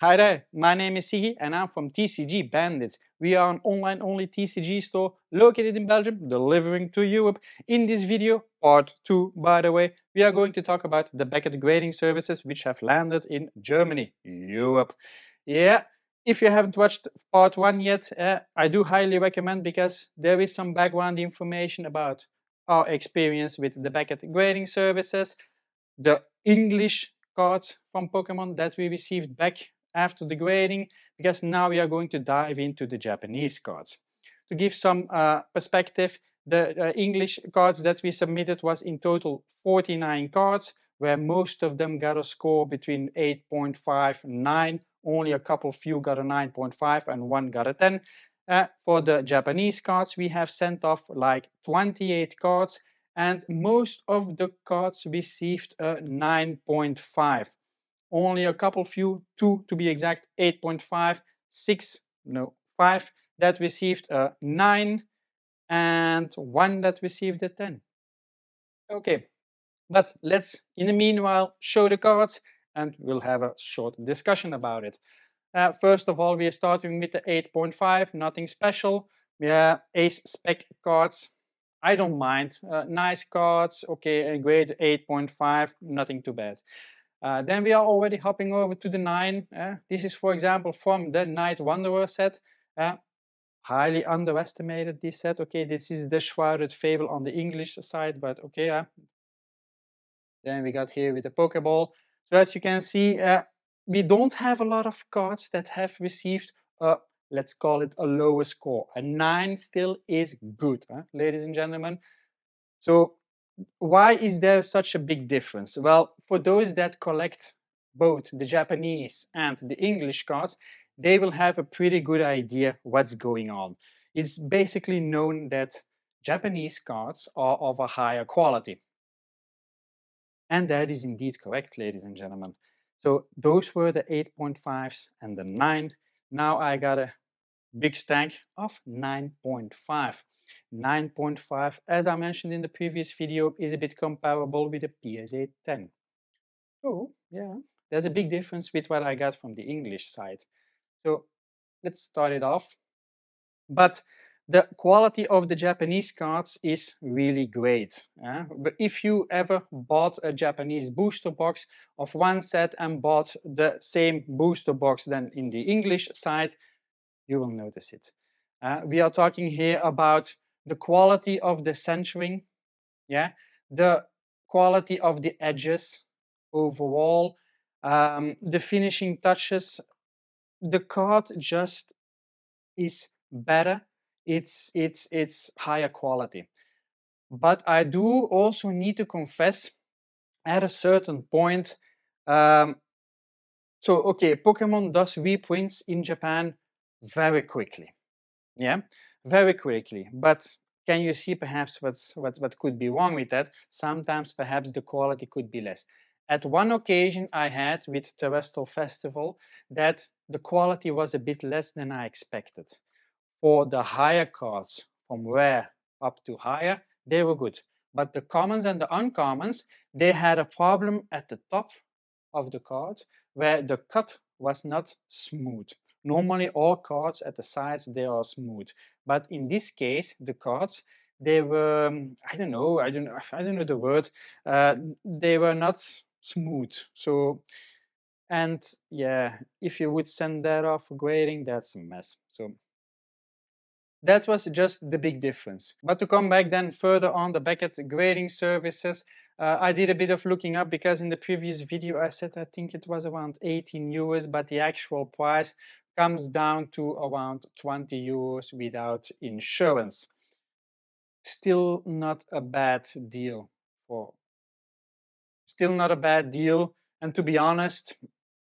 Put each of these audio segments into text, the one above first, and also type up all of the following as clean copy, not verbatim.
Hi there, my name is Sigi and I'm from tcgbandits. We are an online-only TCG store located in Belgium, delivering to Europe. In this video, part 2 by the way, we are going to talk about the Beckett grading services which have landed in Germany, Europe. Yeah, if you haven't watched part 1 yet, I do highly recommend because there is some background information about our experience with the Beckett grading services, the English cards from Pokemon that we received back after the grading, because now we are going to dive into the Japanese cards. To give some perspective, the English cards that we submitted was in total 49 cards, where most of them got a score between 8.5 and 9. Only a couple few got a 9.5 and one got a 10. For the Japanese cards, we have sent off like 28 cards, and most of the cards received a 9.5. Only a couple few, 2 to be exact, 8.5, 6, no, 5 that received a 9, and 1 that received a 10. Okay, but let's in the meanwhile show the cards and we'll have a short discussion about it. First of all, we are starting with the 8.5, nothing special. Yeah, ace spec cards. I don't mind. Nice cards, okay, a grade 8.5, nothing too bad. Then we are already hopping over to the 9. This is, for example, from the Night Wanderer set. Highly underestimated this set. Okay, this is the Shrouded Fable on the English side, but okay. Then we got here with the Pokeball. So as you can see, we don't have a lot of cards that have received a, let's call it a lower score. A 9 still is good, ladies and gentlemen. So why is there such a big difference? Well, for those that collect both the Japanese and the English cards, they will have a pretty good idea what's going on. It's basically known that Japanese cards are of a higher quality. And that is indeed correct, ladies and gentlemen. So those were the 8.5s and the 9. Now I got a big stack of 9.5. 9.5, as I mentioned in the previous video, is a bit comparable with the PSA 10. Oh, yeah, there's a big difference with what I got from the English side. So let's start it off. But the quality of the Japanese cards is really great. But if you ever bought a Japanese booster box of one set and bought the same booster box than in the English side, you will notice it. We are talking here about the quality of the centering, yeah, the quality of the edges overall, the finishing touches. The card just is better. It's higher quality. But I do also need to confess, at a certain point, so okay, Pokemon does reprints in Japan very quickly. Yeah, very quickly. But can you see perhaps what could be wrong with that? Sometimes perhaps the quality could be less. At one occasion I had with Terrestrial Festival that the quality was a bit less than I expected. For the higher cards, from rare up to higher, they were good. But the commons and the uncommons, they had a problem at the top of the card where the cut was not smooth. Normally all cards at the sides, they are smooth. But in this case, the cards, they were, I don't know the word, they were not smooth. So, and yeah, if you would send that off for grading, that's a mess. So that was just the big difference. But to come back then further on the Beckett grading services, I did a bit of looking up because in the previous video I said I think it was around 18 euros, but the actual price comes down to around 20 euros without insurance. Still not a bad deal and to be honest,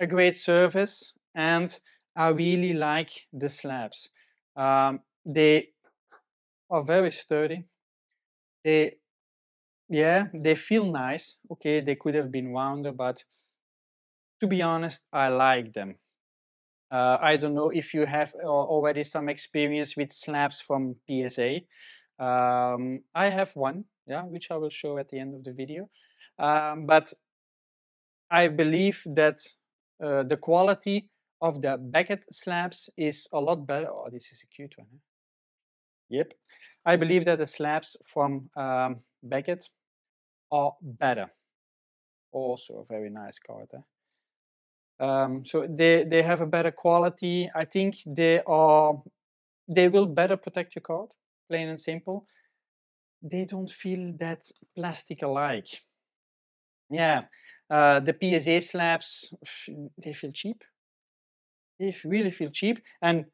a great service, and I really like the slabs. They are very sturdy. They feel nice. Okay, they could have been rounder, but to be honest, I like them. I don't know if you have already some experience with slabs from PSA. I have one, yeah, which I will show at the end of the video. But I believe that the quality of the Beckett slabs is a lot better. Oh, this is a cute one. Huh? Yep. I believe that the slabs from Beckett are better. Also a very nice card. Huh? So they have a better quality. I think they will better protect your card, plain and simple. They don't feel that plastic alike. Yeah, the PSA slabs, they feel cheap. They really feel cheap, and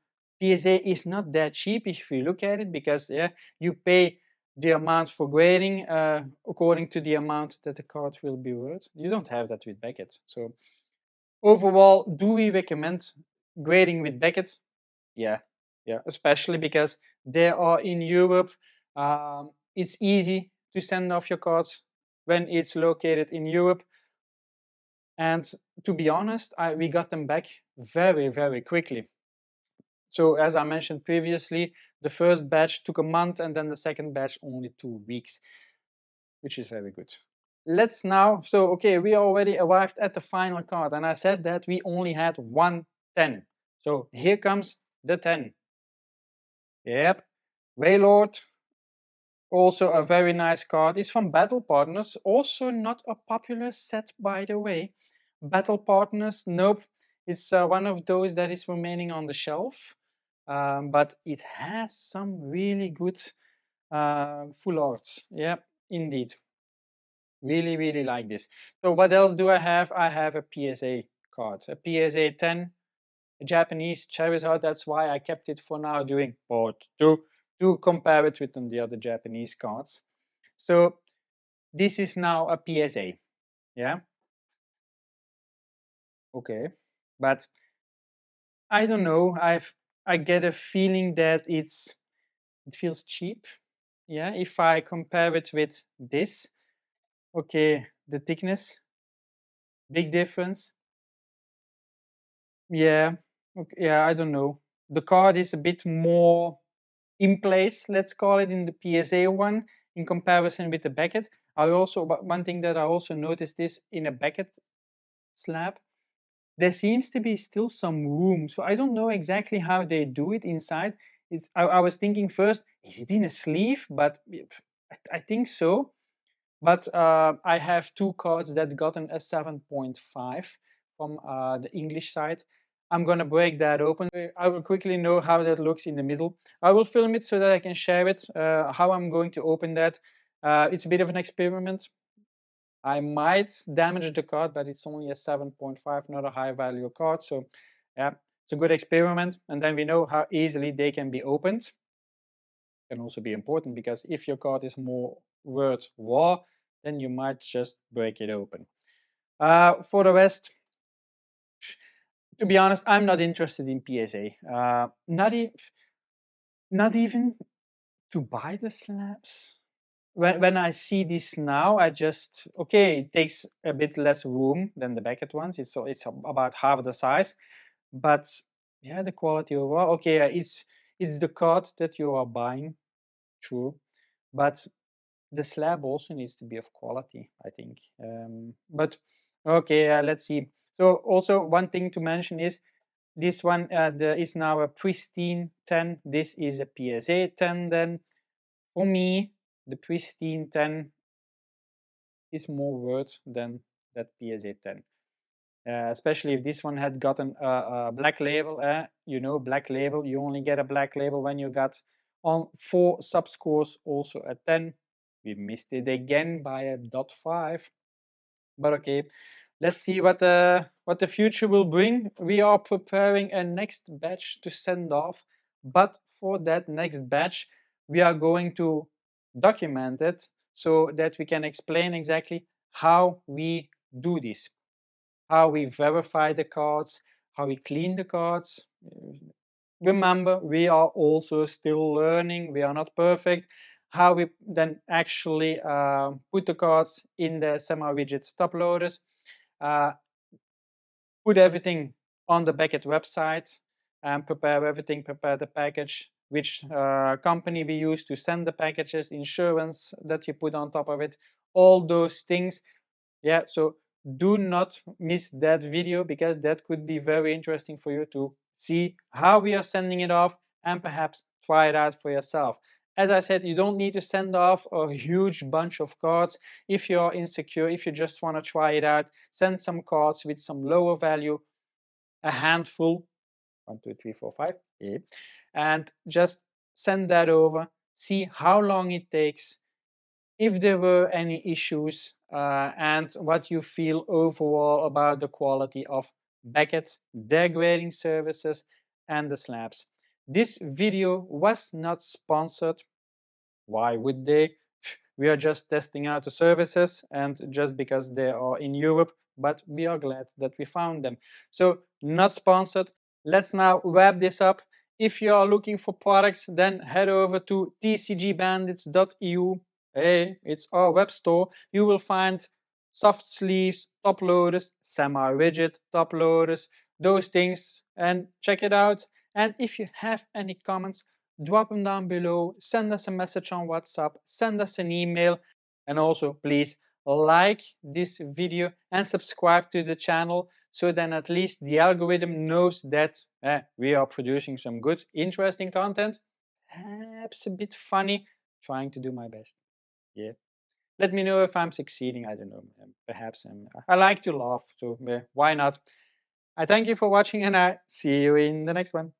PSA is not that cheap if you look at it, because yeah, you pay the amount for grading according to the amount that the card will be worth. You don't have that with Beckett. So overall, do we recommend grading with Beckett? Yeah, yeah, especially because they are in Europe. It's easy to send off your cards when it's located in Europe. And to be honest, we got them back very, very quickly. So as I mentioned previously, the first batch took a month and then the second batch only 2 weeks, which is very good. Let's now, so okay, we already arrived at the final card, and I said that we only had one 10. So here comes the 10. Yep, Waylord, also a very nice card. It's from Battle Partners, also not a popular set, by the way. Battle Partners, nope, it's one of those that is remaining on the shelf. But it has some really good full arts. Yeah, indeed. Really, really like this. So what else do I have? I have a PSA card, a PSA 10, a Japanese Charizard. That's why I kept it for now doing part 2 to compare it with the other Japanese cards. So this is now a PSA. Yeah. Okay. But I don't know. I get a feeling that it feels cheap. Yeah, if I compare it with this, okay, the thickness, big difference. Yeah, okay, yeah, I don't know. The card is a bit more in place, let's call it, in the PSA one in comparison with the Beckett. One thing that I also noticed is in a Beckett slab, there seems to be still some room. So I don't know exactly how they do it inside. I was thinking first, is it in a sleeve? But I think so. But I have two cards that got an S7.5 from the English side. I'm gonna break that open. I will quickly know how that looks in the middle. I will film it so that I can share it, how I'm going to open that. It's a bit of an experiment. I might damage the card, but it's only a 7.5, not a high value card. So yeah, it's a good experiment. And then we know how easily they can be opened. Can also be important because if your card is more worth war, then you might just break it open. For the rest, to be honest, I'm not interested in PSA. Not even to buy the slabs. When I see this now, I just, okay, it takes a bit less room than the Beckett ones. It's about half the size, but yeah, the quality overall, okay, it's the card that you are buying, true, but the slab also needs to be of quality, I think. But okay, let's see. So also one thing to mention is this one is now a pristine 10. This is a PSA 10 then. For me, the pristine 10 is more worth than that PSA 10. Especially if this one had gotten a black label. You know, black label, you only get a black label when you got on 4 subscores, also a 10. We missed it again by a .5. But okay, let's see what the future will bring. We are preparing a next batch to send off, but for that next batch, we are going to document it so that we can explain exactly how we do this, how we verify the cards, how we clean the cards. Remember, we are also still learning. We are not perfect. How we then actually put the cards in the semi-rigid top loaders, uh, put everything on the Beckett website, and prepare everything, prepare the package, which company we use to send the packages, insurance that you put on top of it, all those things. Yeah, so do not miss that video, because that could be very interesting for you to see how we are sending it off and perhaps try it out for yourself. As I said, you don't need to send off a huge bunch of cards. If you're insecure, if you just want to try it out, send some cards with some lower value, a handful, 1, 2, 3, 4, 5, yeah, and just send that over, see how long it takes, if there were any issues, and what you feel overall about the quality of Beckett, their grading services, and the slabs. This video was not sponsored. Why would they? We are just testing out the services, and just because they are in Europe, but we are glad that we found them. So, not sponsored. Let's now wrap this up. If you are looking for products, then head over to tcgbandits.eu. Hey, it's our web store. You will find soft sleeves, top loaders, semi-rigid top loaders, those things, and check it out. And if you have any comments, drop them down below, send us a message on WhatsApp, send us an email, and also please like this video and subscribe to the channel, so then at least the algorithm knows that we are producing some good, interesting content, perhaps a bit funny, trying to do my best. Yeah. Let me know if I'm succeeding. I don't know. Perhaps I like to laugh, so why not? I thank you for watching, and I see you in the next one.